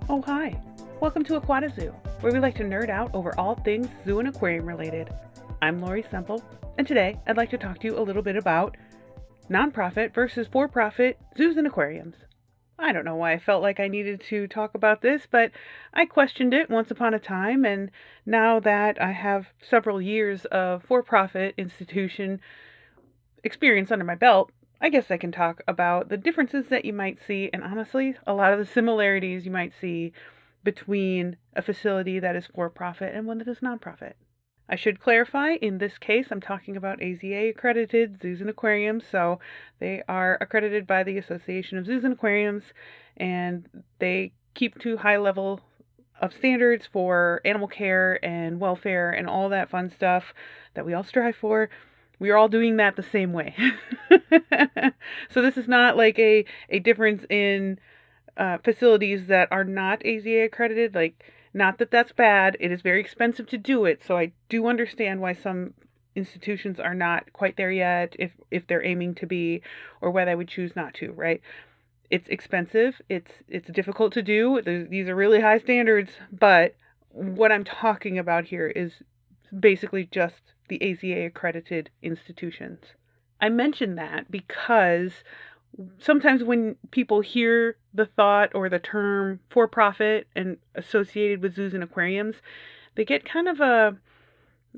Oh, hi. Welcome to Aquatazoo, where we like to nerd out over all things zoo and aquarium related. I'm l.semple, and today I'd like to talk to you a little bit about nonprofit versus for-profit zoos and aquariums. I don't know why I felt like I needed to talk about this, but I questioned it once upon a time, and now that I have several years of for-profit institution experience under my belt, I guess I can talk about the differences that you might see, and honestly, a lot of the similarities you might see between a facility that is for profit and one that is nonprofit. I should clarify, in this case, I'm talking about AZA accredited zoos and aquariums, so they are accredited by the Association of Zoos and Aquariums, and they keep to high level of standards for animal care and welfare and all that fun stuff that we all strive for. We are all doing that the same way. So this is not like a difference in facilities that are not AZA accredited. Like, not that that's bad. It is very expensive to do it. So I do understand why some institutions are not quite there yet, if they're aiming to be, or why they would choose not to, right? It's expensive. It's difficult to do. These are really high standards, but what I'm talking about here is basically just the AZA accredited institutions. I mention that because sometimes when people hear the thought or the term for profit and associated with zoos and aquariums, they get kind of a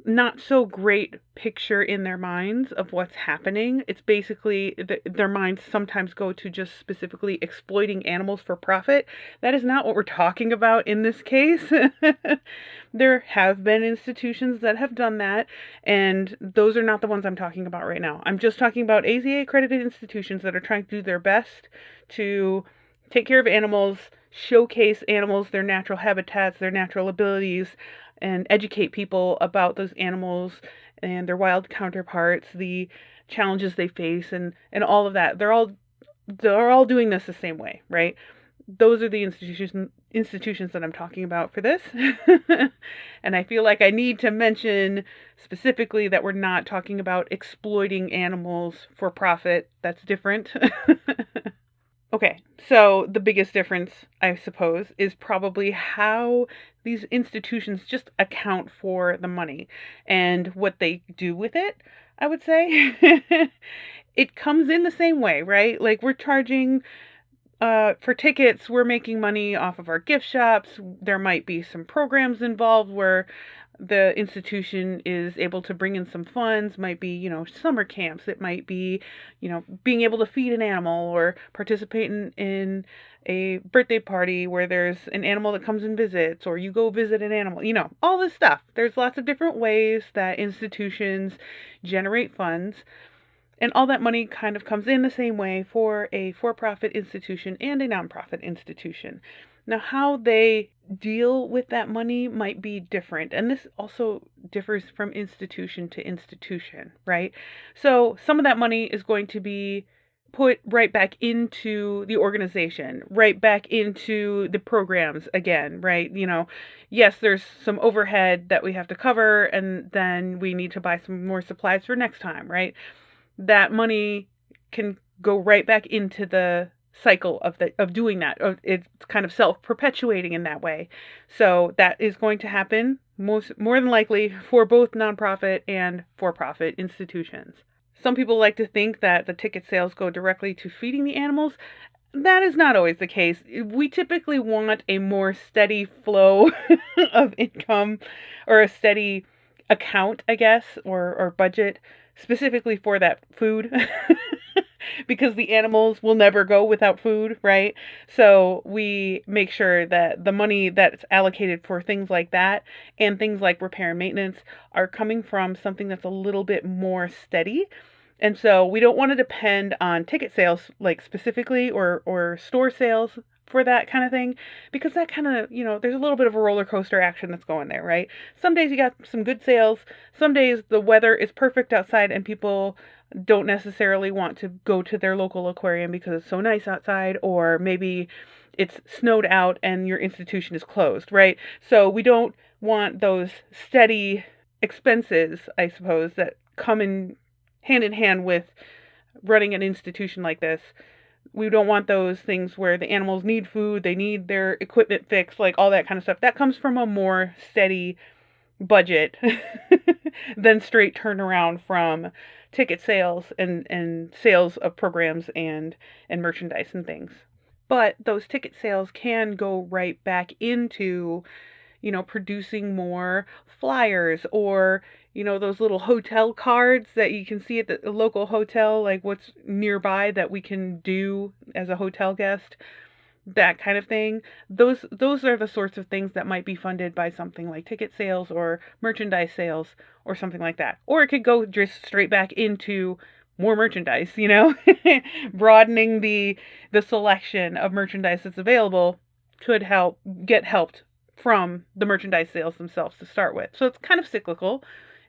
not so great picture in their minds of what's happening. It's basically their minds sometimes go to just specifically exploiting animals for profit. That is not what we're talking about in this case. There have been institutions that have done that, and those are not the ones I'm talking about right now. I'm just talking about AZA accredited institutions that are trying to do their best to take care of animals, showcase animals, their natural habitats, their natural abilities, and educate people about those animals and their wild counterparts, the challenges they face, and all of that. They're all doing this the same way, right? Those are the institutions that I'm talking about for this. And I feel like I need to mention specifically that we're not talking about exploiting animals for profit. That's different. Okay, so the biggest difference, I suppose, is probably how these institutions just account for the money and what they do with it, I would say. It comes in the same way, right? Like, we're charging for tickets, we're making money off of our gift shops. There might be some programs involved where the institution is able to bring in some funds. Might be, summer camps. It might be, being able to feed an animal or participate in a birthday party where there's an animal that comes and visits, or you go visit an animal, all this stuff. There's lots of different ways that institutions generate funds. And all that money kind of comes in the same way for a for-profit institution and a nonprofit institution. Now, how they deal with that money might be different. And this also differs from institution to institution, right? So some of that money is going to be put right back into the organization, right back into the programs again, right? Yes, there's some overhead that we have to cover, and then we need to buy some more supplies for next time, right? That money can go right back into the cycle of doing that. It's kind of self-perpetuating in that way. So that is going to happen more than likely for both nonprofit and for-profit institutions. Some people like to think that the ticket sales go directly to feeding the animals. That is not always the case. We typically want a more steady flow of income, or a steady account, I guess, or budget, specifically for that food. Because the animals will never go without food, right? So we make sure that the money that's allocated for things like that and things like repair and maintenance are coming from something that's a little bit more steady. And so we don't want to depend on ticket sales, like specifically, or store sales for that kind of thing, because that kind of, there's a little bit of a roller coaster action that's going there, right? Some days you got some good sales. Some days the weather is perfect outside and people don't necessarily want to go to their local aquarium because it's so nice outside, or maybe it's snowed out and your institution is closed, right? So we don't want those steady expenses, I suppose, that come in hand with running an institution like this. We don't want those things where the animals need food, they need their equipment fixed, like all that kind of stuff. That comes from a more steady budget than straight turnaround from ticket sales and sales of programs and merchandise and things. But those ticket sales can go right back into, producing more flyers, or, those little hotel cards that you can see at the local hotel, like what's nearby that we can do as a hotel guest, that kind of thing. Those are the sorts of things that might be funded by something like ticket sales or merchandise sales or something like that. Or it could go just straight back into more merchandise, broadening the selection of merchandise that's available could get helped from the merchandise sales themselves to start with. So it's kind of cyclical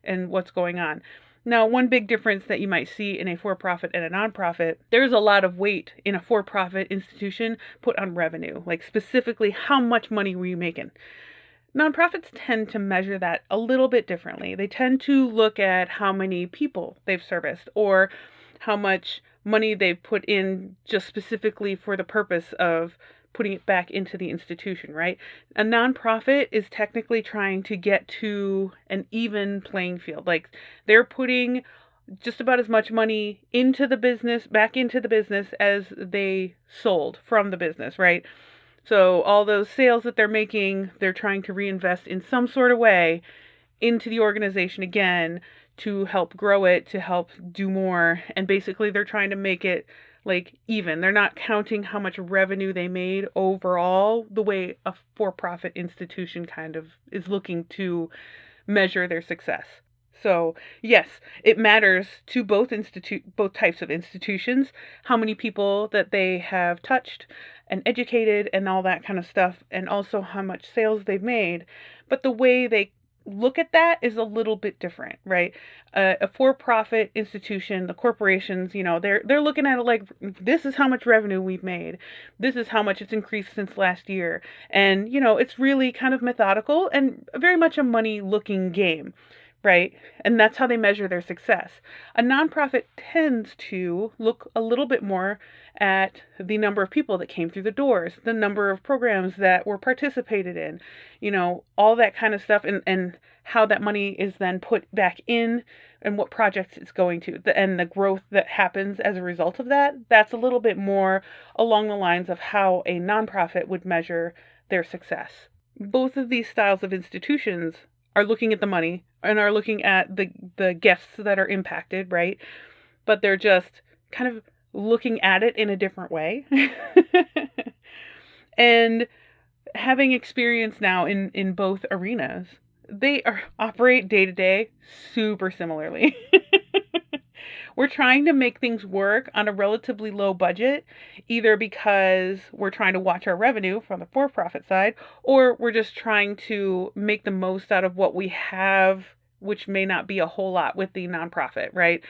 in what's going on. Now, one big difference that you might see in a for-profit and a nonprofit, there's a lot of weight in a for-profit institution put on revenue, like specifically how much money were you making. Nonprofits tend to measure that a little bit differently. They tend to look at how many people they've serviced or how much money they've put in just specifically for the purpose of putting it back into the institution, right? A nonprofit is technically trying to get to an even playing field. Like they're putting just about as much money into the business, back into the business as they sold from the business, right? So all those sales that they're making, they're trying to reinvest in some sort of way into the organization again to help grow it, to help do more. And basically they're trying to make it like even. They're not counting how much revenue they made overall the way a for-profit institution kind of is looking to measure their success. So yes, it matters to both types of institutions, how many people that they have touched and educated and all that kind of stuff, and also how much sales they've made. But the way they look at that is a little bit different, right? A for-profit institution, the corporations, they're looking at it like, this is how much revenue we've made. This is how much it's increased since last year. And, it's really kind of methodical and very much a money-looking game. Right? And that's how they measure their success. A nonprofit tends to look a little bit more at the number of people that came through the doors, the number of programs that were participated in, all that kind of stuff, and how that money is then put back in and what projects it's going to, and the growth that happens as a result of that. That's a little bit more along the lines of how a nonprofit would measure their success. Both of these styles of institutions are looking at the money and are looking at the guests that are impacted, right? But they're just kind of looking at it in a different way. And having experience now in both arenas, they operate day to day super similarly. We're trying to make things work on a relatively low budget, either because we're trying to watch our revenue from the for-profit side, or we're just trying to make the most out of what we have, which may not be a whole lot with the nonprofit, right?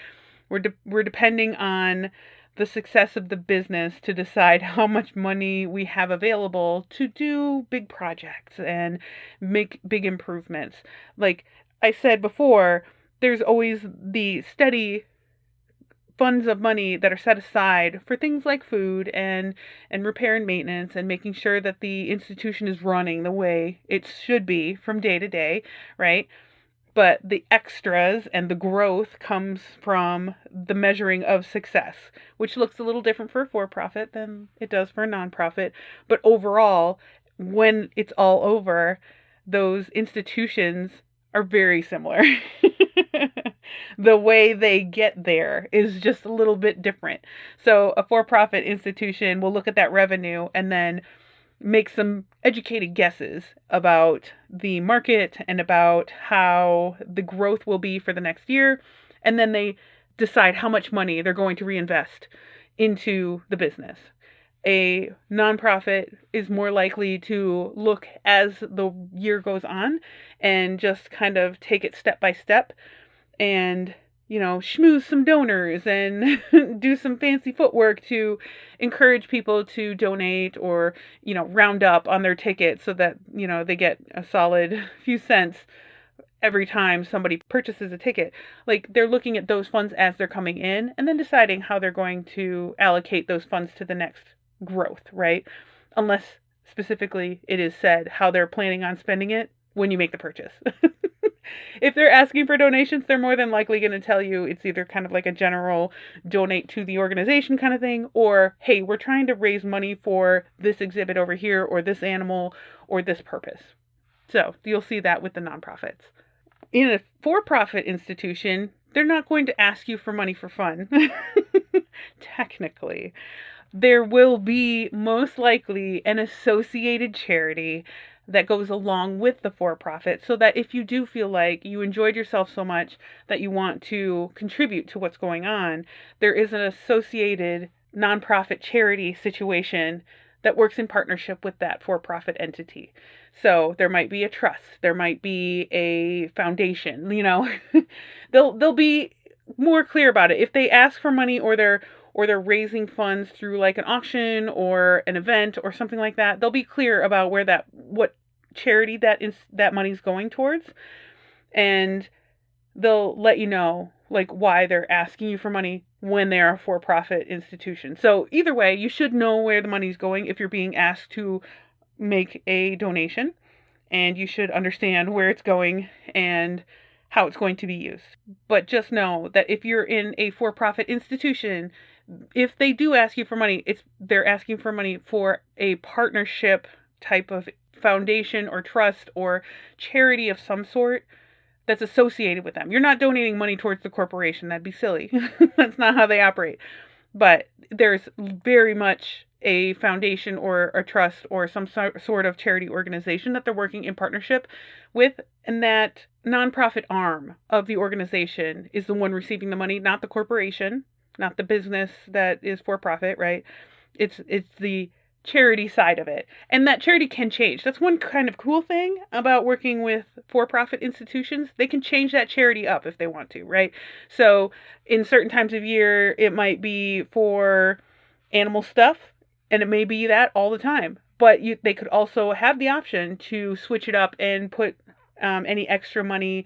We're depending on the success of the business to decide how much money we have available to do big projects and make big improvements. Like I said before, there's always the steady funds of money that are set aside for things like food and repair and maintenance and making sure that the institution is running the way it should be from day to day, right? But the extras and the growth comes from the measuring of success, which looks a little different for a for-profit than it does for a nonprofit. But overall, when it's all over, those institutions are very similar. The way they get there is just a little bit different. So a for-profit institution will look at that revenue and then make some educated guesses about the market and about how the growth will be for the next year. And then they decide how much money they're going to reinvest into the business. A nonprofit is more likely to look as the year goes on and just kind of take it step by step and, schmooze some donors and do some fancy footwork to encourage people to donate or, round up on their ticket so that, they get a solid few cents every time somebody purchases a ticket. Like, they're looking at those funds as they're coming in and then deciding how they're going to allocate those funds to the next growth, right? Unless specifically it is said how they're planning on spending it when you make the purchase. If they're asking for donations, they're more than likely going to tell you it's either kind of like a general donate to the organization kind of thing, or, hey, we're trying to raise money for this exhibit over here, or this animal, or this purpose. So you'll see that with the nonprofits. In a for-profit institution, they're not going to ask you for money for fun. Technically. There will be most likely an associated charity that goes along with the for-profit, so that if you do feel like you enjoyed yourself so much that you want to contribute to what's going on, there is an associated nonprofit charity situation that works in partnership with that for-profit entity. So there might be a trust, there might be a foundation, they'll be more clear about it. If they ask for money, or they're raising funds through like an auction or an event or something like that, they'll be clear about what charity that money's going towards, and they'll let you know like why they're asking you for money when they are a for-profit institution. So either way, you should know where the money's going if you're being asked to make a donation, and you should understand where it's going and how it's going to be used. But just know that if you're in a for-profit institution, if they do ask you for money, they're asking for money for a partnership type of foundation or trust or charity of some sort that's associated with them. You're not donating money towards the corporation. That'd be silly. That's not how they operate. But there's very much a foundation or a trust or some sort of charity organization that they're working in partnership with, and that nonprofit arm of the organization is the one receiving the money, not the corporation, not the business that is for profit, right? It's the charity side of it. And that charity can change. That's one kind of cool thing about working with for-profit institutions. They can change that charity up if they want to, right? So in certain times of year, it might be for animal stuff, and it may be that all the time. But they could also have the option to switch it up and put any extra money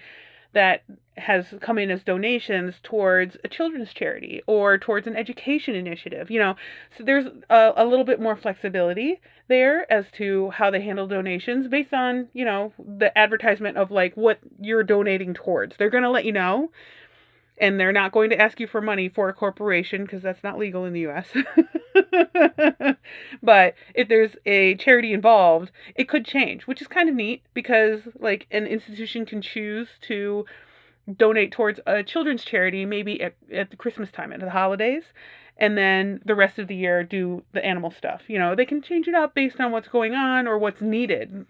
that has come in as donations towards a children's charity or towards an education initiative, So there's a little bit more flexibility there as to how they handle donations based on, the advertisement of like what you're donating towards. They're going to let you know, and they're not going to ask you for money for a corporation because that's not legal in the US. But if there's a charity involved, it could change, which is kind of neat because like an institution can choose to donate towards a children's charity maybe at the Christmas time, at the holidays, and then the rest of the year do the animal stuff. They can change it up based on what's going on or what's needed.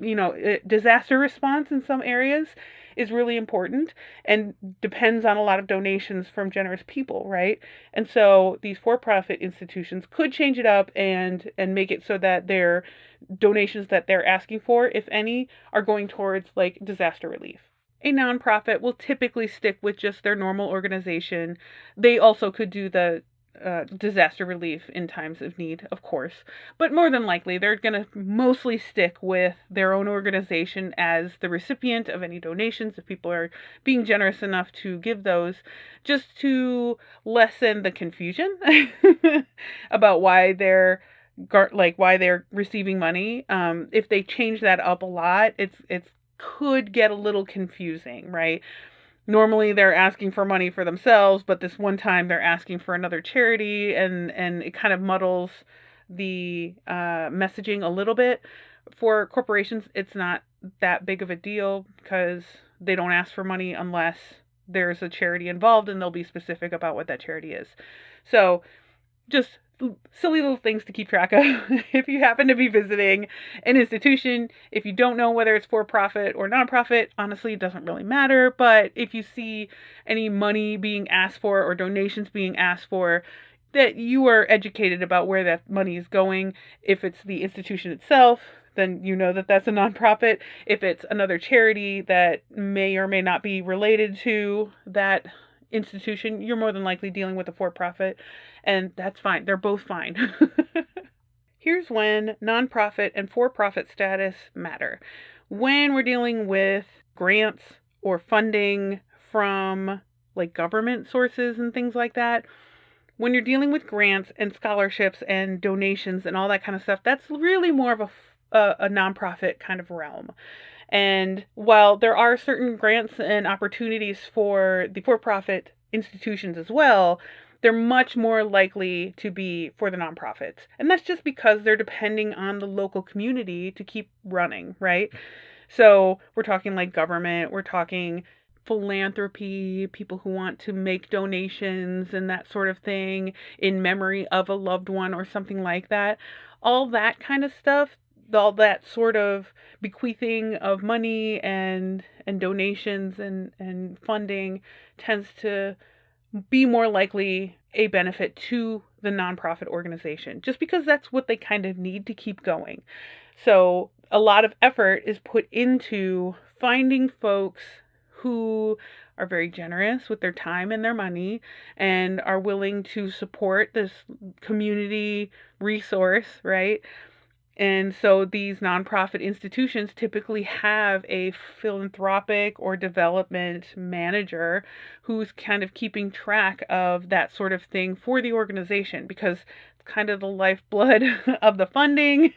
Disaster response in some areas is really important and depends on a lot of donations from generous people, right? And so these for-profit institutions could change it up and make it so that their donations that they're asking for, if any, are going towards like disaster relief. A nonprofit will typically stick with just their normal organization. They also could do the disaster relief in times of need, of course. But more than likely, they're going to mostly stick with their own organization as the recipient of any donations, if people are being generous enough to give those, just to lessen the confusion about why they're receiving money. If they change that up a lot, it's could get a little confusing, right? Normally they're asking for money for themselves, but this one time they're asking for another charity, and it kind of muddles the messaging a little bit. For corporations, it's not that big of a deal because they don't ask for money unless there's a charity involved, and they'll be specific about what that charity is. So just silly little things to keep track of if you happen to be visiting an institution. If you don't know whether it's for profit or nonprofit, honestly, it doesn't really matter. But if you see any money being asked for or donations being asked for, that you are educated about where that money is going. If it's the institution itself, then you know that that's a nonprofit. If it's another charity that may or may not be related to that institution, you're more than likely dealing with a for-profit, and that's fine. They're both fine. Here's when nonprofit and for-profit status matter. When we're dealing with grants or funding from like government sources and things like that, when you're dealing with grants and scholarships and donations and all that kind of stuff, that's really more of a nonprofit kind of realm. And while there are certain grants and opportunities for the for-profit institutions as well, they're much more likely to be for the nonprofits. And that's just because they're depending on the local community to keep running, right? So we're talking like government, we're talking philanthropy, people who want to make donations and that sort of thing in memory of a loved one or something like that. All that kind of stuff, all that sort of bequeathing of money and donations and funding tends to be more likely a benefit to the nonprofit organization, just because that's what they kind of need to keep going. So a lot of effort is put into finding folks who are very generous with their time and their money and are willing to support this community resource, right? And so these nonprofit institutions typically have a philanthropic or development manager who's kind of keeping track of that sort of thing for the organization, because it's kind of the lifeblood of the funding.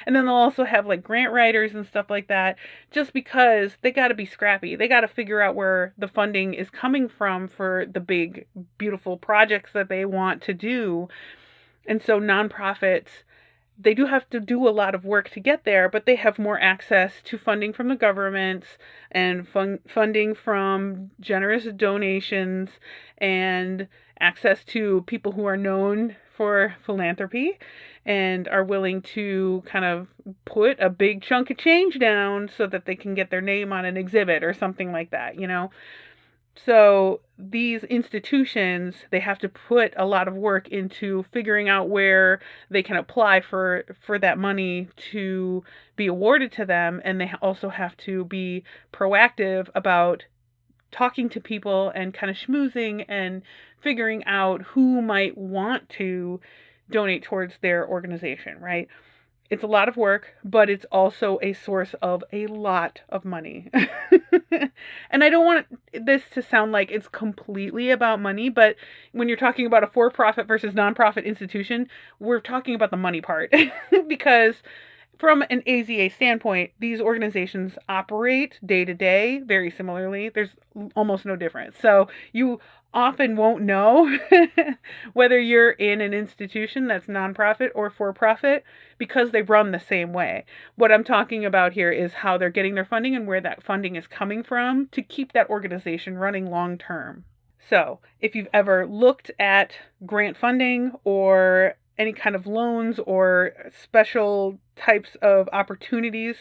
And then they'll also have like grant writers and stuff like that, just because they got to be scrappy. They got to figure out where the funding is coming from for the big, beautiful projects that they want to do. And so nonprofits, they do have to do a lot of work to get there, but they have more access to funding from the government and funding from generous donations and access to people who are known for philanthropy and are willing to kind of put a big chunk of change down so that they can get their name on an exhibit or something like that, you know? So these institutions, they have to put a lot of work into figuring out where they can apply for that money to be awarded to them, and they also have to be proactive about talking to people and kind of schmoozing and figuring out who might want to donate towards their organization, right? It's a lot of work, but it's also a source of a lot of money. And I don't want this to sound like it's completely about money, but when you're talking about a for-profit versus nonprofit institution, we're talking about the money part. Because from an AZA standpoint, these organizations operate day to day very similarly. There's almost no difference. So you often won't know whether you're in an institution that's nonprofit or for profit, because they run the same way. What I'm talking about here is how they're getting their funding and where that funding is coming from to keep that organization running long term. So if you've ever looked at grant funding or any kind of loans or special types of opportunities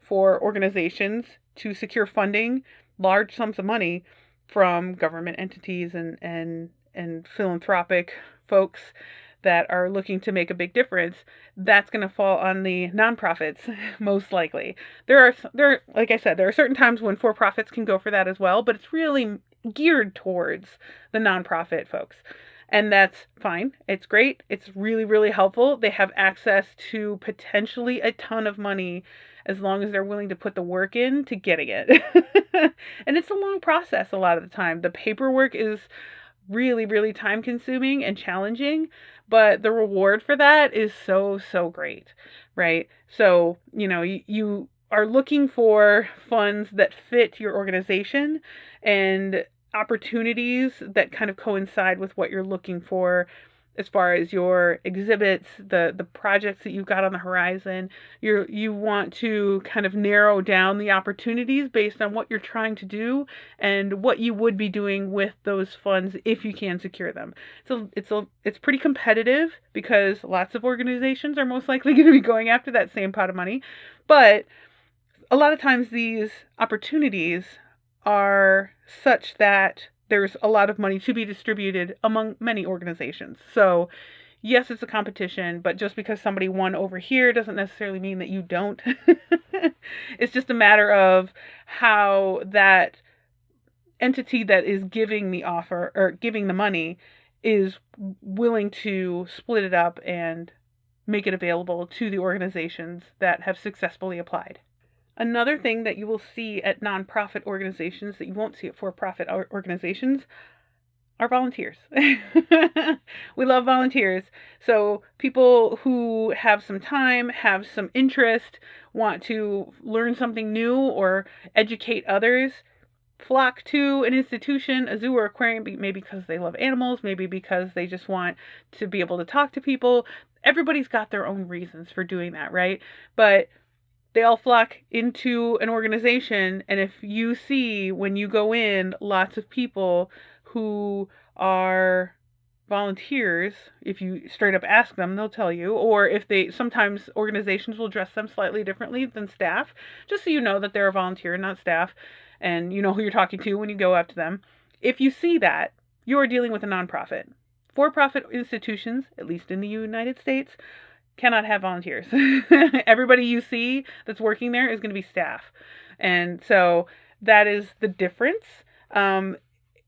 for organizations to secure funding, large sums of money from government entities and philanthropic folks that are looking to make a big difference, that's going to fall on the nonprofits most likely. There are, like I said, there are certain times when for-profits can go for that as well, but it's really geared towards the nonprofit folks. And that's fine. It's great. It's really, really helpful. They have access to potentially a ton of money as long as they're willing to put the work in to getting it. And it's a long process a lot of the time. The paperwork is really, really time consuming and challenging, but the reward for that is so, so great, right? So, you are looking for funds that fit your organization and opportunities that kind of coincide with what you're looking for as far as your exhibits, the projects that you've got on the horizon. You want to kind of narrow down the opportunities based on what you're trying to do and what you would be doing with those funds if you can secure them. So it's pretty competitive because lots of organizations are most likely going to be going after that same pot of money. But a lot of times these opportunities are such that there's a lot of money to be distributed among many organizations. So yes, it's a competition, but just because somebody won over here doesn't necessarily mean that you don't. It's just a matter of how that entity that is giving the offer or giving the money is willing to split it up and make it available to the organizations that have successfully applied. Another thing that you will see at nonprofit organizations that you won't see at for-profit organizations are volunteers. We love volunteers. So people who have some time, have some interest, want to learn something new or educate others, flock to an institution, a zoo or aquarium, maybe because they love animals, maybe because they just want to be able to talk to people. Everybody's got their own reasons for doing that, right? But they all flock into an organization, and if you see when you go in lots of people who are volunteers, if you straight up ask them, they'll tell you, or if they, sometimes organizations will dress them slightly differently than staff, just so you know that they're a volunteer and not staff, and you know who you're talking to when you go up to them. If you see that, you're dealing with a nonprofit. For-profit institutions, at least in the United States, cannot have volunteers. Everybody you see that's working there is going to be staff. And so that is the difference.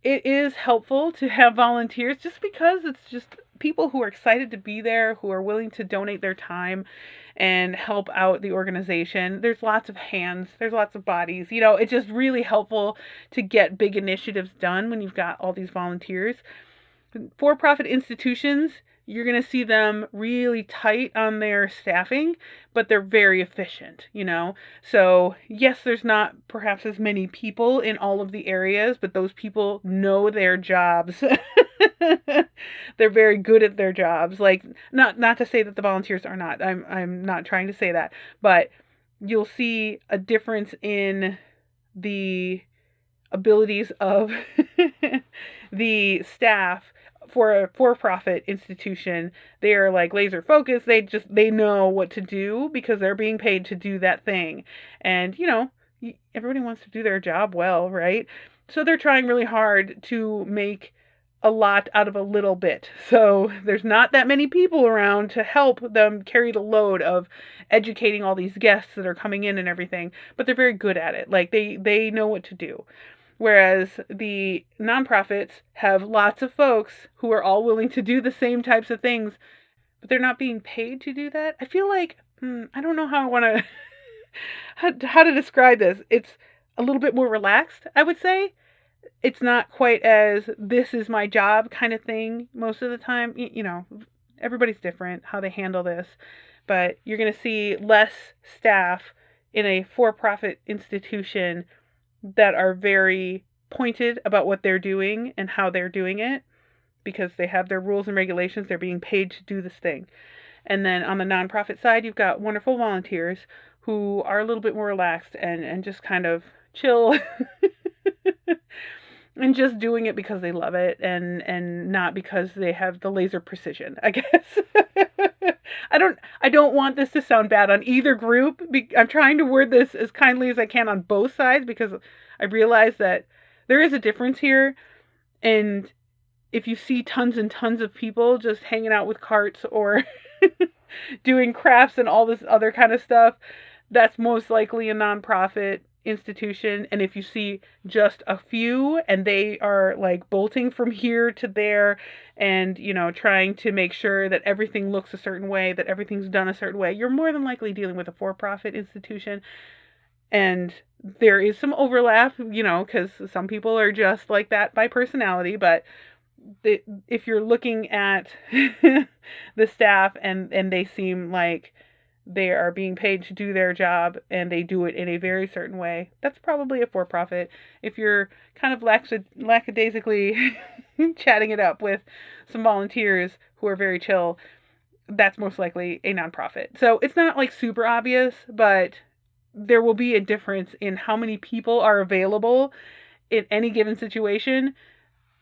It is helpful to have volunteers just because it's just people who are excited to be there, who are willing to donate their time and help out the organization. There's lots of hands, there's lots of bodies. You know, it's just really helpful to get big initiatives done when you've got all these volunteers. For-profit institutions, you're going to see them really tight on their staffing, but they're very efficient, you know? So yes, there's not perhaps as many people in all of the areas, but those people know their jobs. They're very good at their jobs. Like, not to say that the volunteers are not. I'm not trying to say that, but you'll see a difference in the abilities of the staff. For a for-profit institution, they are like laser focused. They know what to do because they're being paid to do that thing. And, you know, everybody wants to do their job well, right? So they're trying really hard to make a lot out of a little bit. So there's not that many people around to help them carry the load of educating all these guests that are coming in and everything, but they're very good at it. Like they know what to do. Whereas the nonprofits have lots of folks who are all willing to do the same types of things, but they're not being paid to do that. I feel like, I don't know how I want to, how to describe this. It's a little bit more relaxed, I would say. It's not quite as this is my job kind of thing most of the time. You know, everybody's different how they handle this, but you're going to see less staff in a for-profit institution that are very pointed about what they're doing and how they're doing it because they have their rules and regulations. They're being paid to do this thing. And then on the nonprofit side, you've got wonderful volunteers who are a little bit more relaxed and just kind of chill and just doing it because they love it and not because they have the laser precision, I guess. I don't want this to sound bad on either group. I'm trying to word this as kindly as I can on both sides because I realize that there is a difference here. And if you see tons and tons of people just hanging out with carts or doing crafts and all this other kind of stuff, that's most likely a nonprofit institution. And if you see just a few and they are like bolting from here to there and, you know, trying to make sure that everything looks a certain way, that everything's done a certain way, you're more than likely dealing with a for-profit institution. And there is some overlap, you know, because some people are just like that by personality. But if you're looking at the staff and they seem like they are being paid to do their job and they do it in a very certain way, that's probably a for-profit. If you're kind of lackadaisically chatting it up with some volunteers who are very chill, that's most likely a nonprofit. So it's not like super obvious, but there will be a difference in how many people are available in any given situation.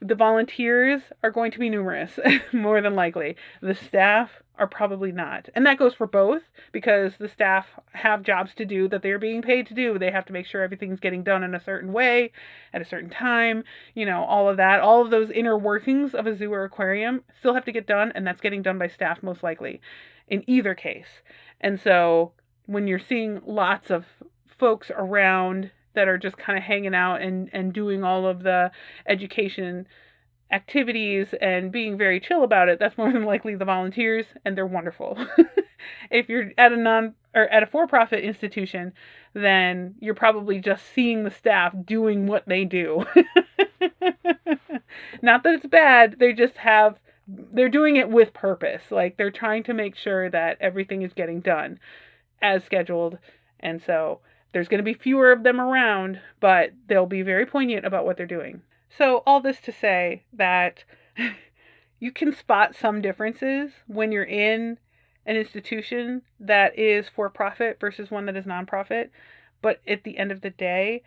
The volunteers are going to be numerous, more than likely. The staff are probably not. And that goes for both, because the staff have jobs to do that they're being paid to do. They have to make sure everything's getting done in a certain way, at a certain time, you know, all of that. All of those inner workings of a zoo or aquarium still have to get done, and that's getting done by staff most likely, in either case. And so when you're seeing lots of folks around that are just kind of hanging out and doing all of the education activities and being very chill about it, that's more than likely the volunteers, and they're wonderful. If you're at or at a for-profit institution, then you're probably just seeing the staff doing what they do. Not that it's bad, they're doing it with purpose. Like, they're trying to make sure that everything is getting done as scheduled. And so there's going to be fewer of them around, but they'll be very poignant about what they're doing. So all this to say that you can spot some differences when you're in an institution that is for-profit versus one that is nonprofit. But at the end of the day,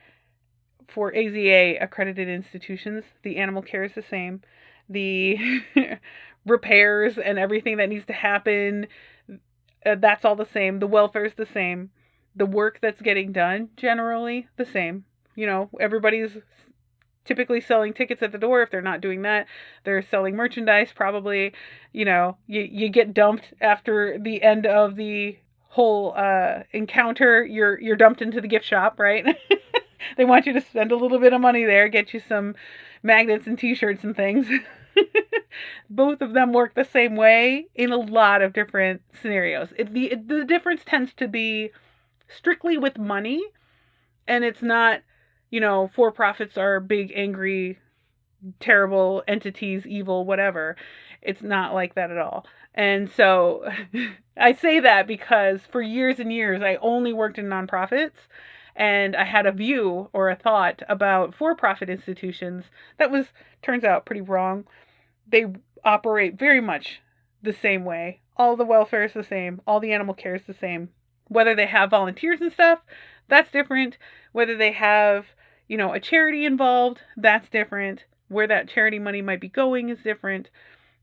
for AZA accredited institutions, the animal care is the same. The repairs and everything that needs to happen, that's all the same. The welfare is the same. The work that's getting done, generally the same. You know, everybody's typically selling tickets at the door. If they're not doing that, they're selling merchandise probably. You know, you get dumped after the end of the whole encounter. You're dumped into the gift shop, right? They want you to spend a little bit of money there, get you some magnets and t-shirts and things. Both of them work the same way in a lot of different scenarios. The difference tends to be strictly with money, and it's not, you know, for-profits are big, angry, terrible entities, evil, whatever. It's not like that at all. And so I say that because for years and years, I only worked in nonprofits, and I had a view or a thought about for-profit institutions that turns out pretty wrong. They operate very much the same way. All the welfare is the same. All the animal care is the same. Whether they have volunteers and stuff, that's different. Whether they have, you know, a charity involved, that's different. Where that charity money might be going is different.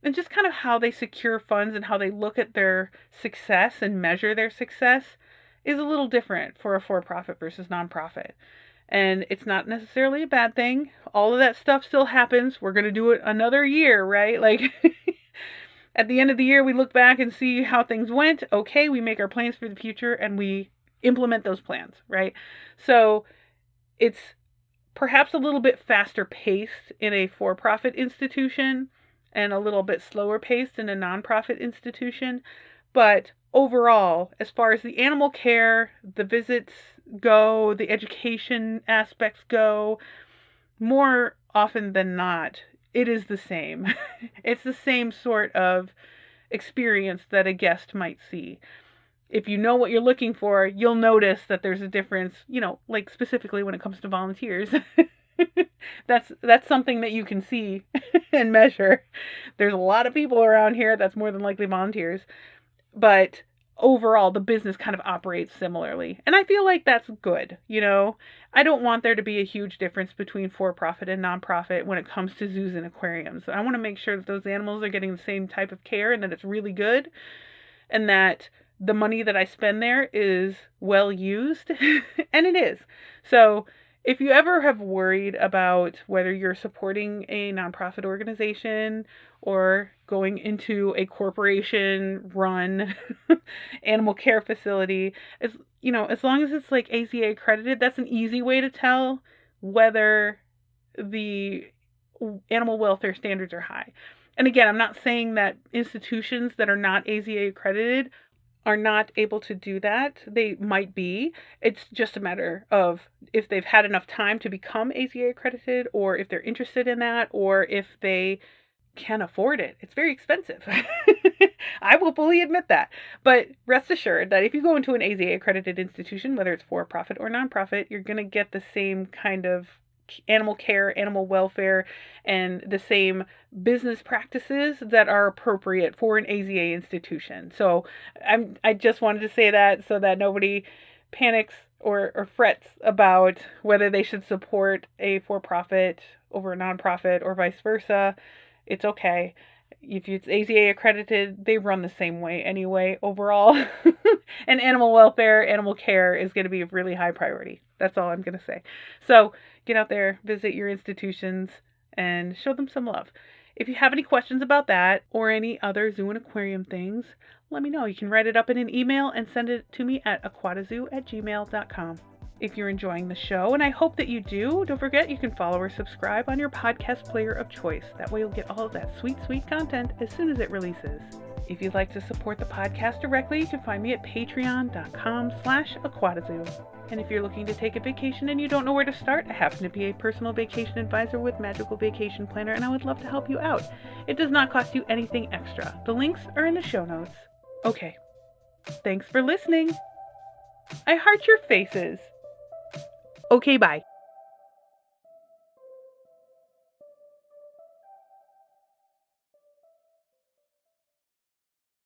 And just kind of how they secure funds and how they look at their success and measure their success is a little different for a for-profit versus nonprofit. And it's not necessarily a bad thing. All of that stuff still happens. We're going to do it another year, right? Like, at the end of the year, we look back and see how things went. Okay, we make our plans for the future and we implement those plans, right? So it's perhaps a little bit faster paced in a for-profit institution and a little bit slower paced in a nonprofit institution. But overall, as far as the animal care, the visits go, the education aspects go, more often than not, it is the same. It's the same sort of experience that a guest might see. If you know what you're looking for, you'll notice that there's a difference, you know, like specifically when it comes to volunteers. That's something that you can see and measure. There's a lot of people around here that's more than likely volunteers. But overall, the business kind of operates similarly. And I feel like that's good, you know. I don't want there to be a huge difference between for-profit and nonprofit when it comes to zoos and aquariums. I want to make sure that those animals are getting the same type of care and that it's really good and that the money that I spend there is well used. And it is. So if you ever have worried about whether you're supporting a nonprofit organization or going into a corporation-run animal care facility, as long as it's like AZA accredited, that's an easy way to tell whether the animal welfare standards are high. And again, I'm not saying that institutions that are not AZA accredited are not able to do that. They might be. It's just a matter of if they've had enough time to become AZA accredited, or if they're interested in that, or if they can afford it. It's very expensive. I will fully admit that. But rest assured that if you go into an AZA accredited institution, whether it's for-profit or nonprofit, you're going to get the same kind of animal care, animal welfare, and the same business practices that are appropriate for an AZA institution. So I just wanted to say that so that nobody panics or frets about whether they should support a for-profit over a nonprofit or vice versa. It's okay. If it's AZA accredited, they run the same way anyway overall. And animal welfare, animal care is going to be a really high priority. That's all I'm going to say. So get out there, visit your institutions, and show them some love. If you have any questions about that or any other zoo and aquarium things, let me know. You can write it up in an email and send it to me at aquatazoo@gmail.com. If you're enjoying the show, and I hope that you do, don't forget you can follow or subscribe on your podcast player of choice. That way you'll get all of that sweet, sweet content as soon as it releases. If you'd like to support the podcast directly, you can find me at patreon.com/aquatazoo. And if you're looking to take a vacation and you don't know where to start, I happen to be a personal vacation advisor with Magical Vacation Planner, and I would love to help you out. It does not cost you anything extra. The links are in the show notes. Okay, thanks for listening. I heart your faces. Okay, bye.